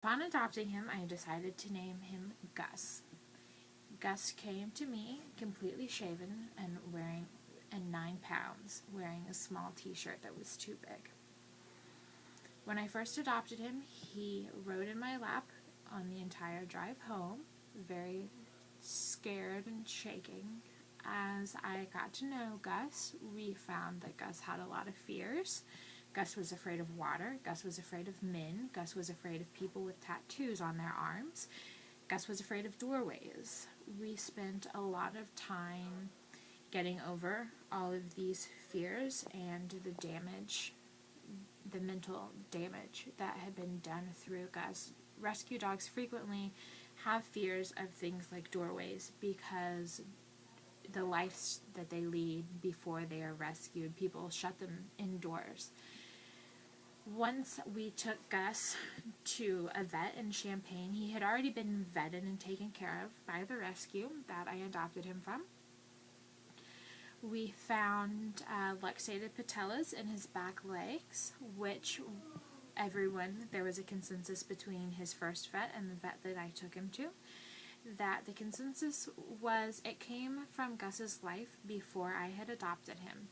Upon adopting him, I decided to name him Gus. Gus came to me completely shaven and 9 pounds, wearing a small t-shirt that was too big. When I first adopted him, he rode in my lap on the entire drive home, very scared and shaking. As I got to know Gus, we found that Gus had a lot of fears. Gus was afraid of water. Gus was afraid of men. Gus was afraid of people with tattoos on their arms. Gus was afraid of doorways. We spent a lot of time getting over all of these fears and the mental damage that had been done through Gus. Rescue dogs frequently have fears of things like doorways because the lives that they lead before they are rescued, people shut them indoors. Once we took Gus to a vet in Champaign, he had already been vetted and taken care of by the rescue that I adopted him from. We found luxated patellas in his back legs, which there was a consensus between his first vet and the vet that I took him to, that the consensus was it came from Gus's life before I had adopted him.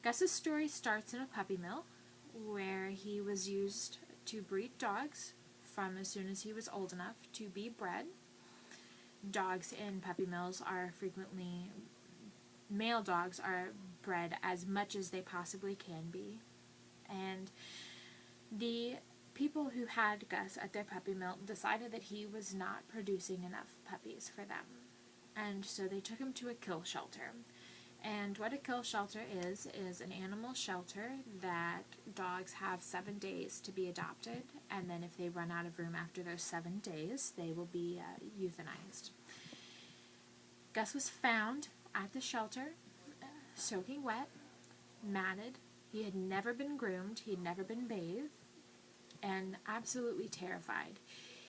Gus's story starts in a puppy mill where he was used to breed dogs from as soon as he was old enough to be bred. Dogs in puppy mills are frequently, male dogs are bred as much as they possibly can be. And the people who had Gus at their puppy mill decided that he was not producing enough puppies for them. And so they took him to a kill shelter. And what a kill shelter is an animal shelter that dogs have 7 days to be adopted, and then if they run out of room after those 7 days, they will be euthanized. Gus was found at the shelter, soaking wet, matted. He had never been groomed, he had never been bathed, and absolutely terrified.